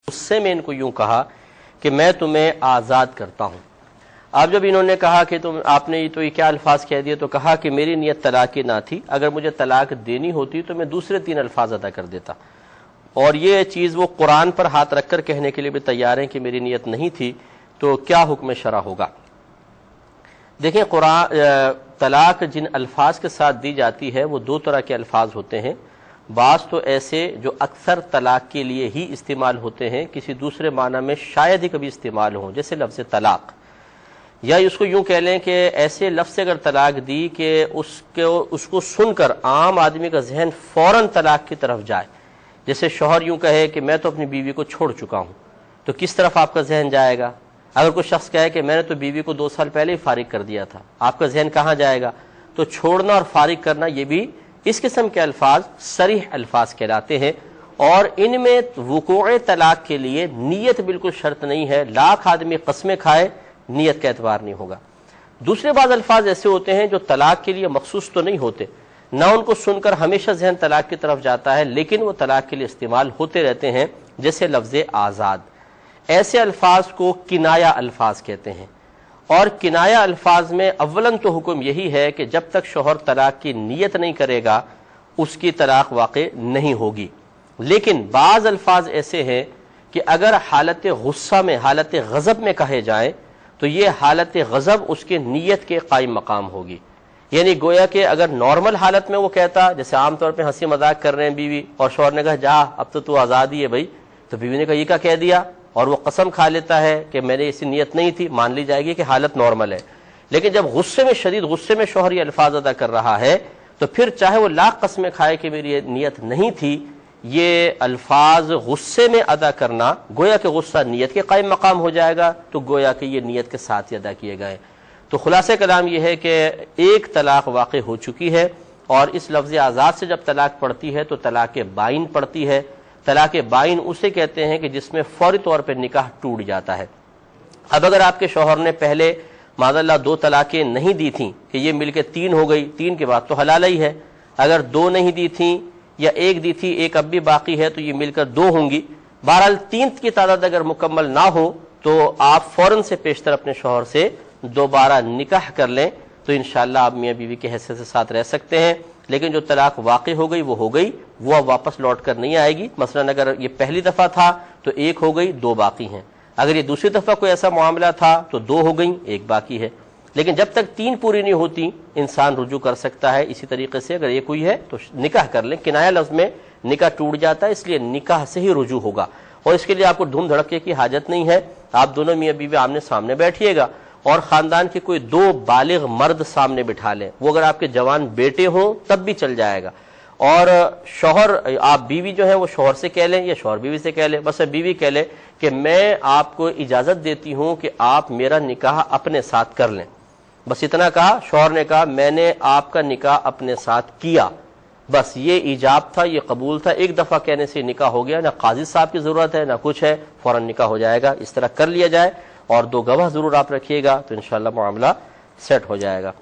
غصے میں ان کو یوں کہا کہ میں تمہیں آزاد کرتا ہوں۔ اب جب انہوں نے کہا کہ آپ نے یہ کیا الفاظ کہہ دیے، تو کہا کہ میری نیت طلاق کی نہ تھی، اگر مجھے طلاق دینی ہوتی تو میں دوسرے 3 الفاظ ادا کر دیتا، اور یہ چیز وہ قرآن پر ہاتھ رکھ کر کہنے کے لیے بھی تیار ہیں کہ میری نیت نہیں تھی، تو کیا حکم شرع ہوگا؟ دیکھیں، طلاق جن الفاظ کے ساتھ دی جاتی ہے وہ 2 طرح کے الفاظ ہوتے ہیں۔ بعض تو ایسے جو اکثر طلاق کے لیے ہی استعمال ہوتے ہیں، کسی دوسرے معنی میں شاید ہی کبھی استعمال ہوں، جیسے لفظ طلاق، یا اس کو یوں کہہ لیں کہ ایسے لفظ سے اگر طلاق دی کہ اس کو سن کر عام آدمی کا ذہن فوراً طلاق کی طرف جائے، جیسے شوہر یوں کہے کہ میں تو اپنی بیوی کو چھوڑ چکا ہوں، تو کس طرف آپ کا ذہن جائے گا؟ اگر کوئی شخص کہے کہ میں نے تو بیوی کو 2 سال پہلے ہی فارغ کر دیا تھا، آپ کا ذہن کہاں جائے گا؟ تو چھوڑنا اور فارغ کرنا، یہ بھی اس قسم کے الفاظ صریح الفاظ کہلاتے ہیں، اور ان میں وقوع طلاق کے لیے نیت بالکل شرط نہیں ہے، لاکھ آدمی قسمیں کھائے نیت کا اعتبار نہیں ہوگا۔ دوسرے بعض الفاظ ایسے ہوتے ہیں جو طلاق کے لیے مخصوص تو نہیں ہوتے، نہ ان کو سن کر ہمیشہ ذہن طلاق کی طرف جاتا ہے، لیکن وہ طلاق کے لیے استعمال ہوتے رہتے ہیں، جیسے لفظ آزاد۔ ایسے الفاظ کو کنایہ الفاظ کہتے ہیں، اور کنایہ الفاظ میں اولاً تو حکم یہی ہے کہ جب تک شوہر طلاق کی نیت نہیں کرے گا اس کی طلاق واقع نہیں ہوگی۔ لیکن بعض الفاظ ایسے ہیں کہ اگر حالت غصہ میں، حالت غضب میں کہے جائیں تو یہ حالت غضب اس کے نیت کے قائم مقام ہوگی، یعنی گویا کہ اگر نارمل حالت میں وہ کہتا، جیسے عام طور پہ ہنسی مذاق کر رہے ہیں بیوی، اور شوہر نے کہا جا اب تو آزاد ہی ہے بھائی، تو بیوی نے کہا یہ کیا کہہ دیا، اور وہ قسم کھا لیتا ہے کہ میں نے ایسی نیت نہیں تھی، مان لی جائے گی کہ حالت نارمل ہے۔ لیکن جب غصے میں، شدید غصے میں شوہر یہ الفاظ ادا کر رہا ہے، تو پھر چاہے وہ لاکھ قسمیں کھائے کہ میری نیت نہیں تھی، یہ الفاظ غصے میں ادا کرنا گویا کہ غصہ نیت کے قائم مقام ہو جائے گا، تو گویا کہ یہ نیت کے ساتھ ہی ادا کیے گئے۔ تو خلاصہ کلام یہ ہے کہ ایک طلاق واقع ہو چکی ہے، اور اس لفظ آزاد سے جب طلاق پڑتی ہے تو طلاق بائن پڑتی ہے۔ طلاق بائن اسے کہتے ہیں کہ جس میں فوری طور پہ نکاح ٹوٹ جاتا ہے۔ اب اگر آپ کے شوہر نے پہلے معاذ اللہ 2 طلاقیں نہیں دی تھیں کہ یہ مل کے 3 ہو گئی، 3 کے بعد تو حلال ہی ہے، اگر 2 نہیں دی تھیں یا 1 دی تھی، 1 اب بھی باقی ہے، تو یہ مل کر 2 ہوں گی۔ بہرحال 3 کی تعداد اگر مکمل نہ ہو تو آپ فوراً سے پیشتر اپنے شوہر سے دوبارہ نکاح کر لیں، تو انشاءاللہ آپ میاں بیوی کے حیثیت سے ساتھ رہ سکتے ہیں۔ لیکن جو طلاق واقع ہو گئی وہ ہو گئی، وہ اب واپس لوٹ کر نہیں آئے گی۔ مثلا اگر یہ پہلی دفعہ تھا تو 1 ہو گئی، 2 باقی ہیں، اگر یہ دوسری دفعہ کوئی ایسا معاملہ تھا تو 2 ہو گئیں، 1 باقی ہے۔ لیکن جب تک 3 پوری نہیں ہوتی انسان رجوع کر سکتا ہے۔ اسی طریقے سے اگر یہ کوئی ہے تو نکاح کر لیں۔ کنایہ لفظ میں نکاح ٹوٹ جاتا ہے، اس لیے نکاح سے ہی رجوع ہوگا، اور اس کے لیے آپ کو دھوم دھڑکے کی حاجت نہیں ہے۔ آپ دونوں میاں بیوی آمنے سامنے بیٹھیے گا، اور خاندان کے کوئی 2 بالغ مرد سامنے بٹھا لیں، وہ اگر آپ کے جوان بیٹے ہوں تب بھی چل جائے گا، اور شوہر، آپ بیوی جو ہے وہ شوہر سے کہہ لیں یا شوہر بیوی سے کہہ لیں، بس بیوی کہہ لیں کہ میں آپ کو اجازت دیتی ہوں کہ آپ میرا نکاح اپنے ساتھ کر لیں، بس اتنا کہا۔ شوہر نے کہا میں نے آپ کا نکاح اپنے ساتھ کیا، بس یہ ایجاب تھا، یہ قبول تھا، 1 دفعہ کہنے سے نکاح ہو گیا، نہ قاضی صاحب کی ضرورت ہے نہ کچھ ہے، فوراً نکاح ہو جائے گا۔ اس طرح کر لیا جائے، اور 2 گواہ ضرور آپ رکھیے گا، تو انشاءاللہ معاملہ سیٹ ہو جائے گا۔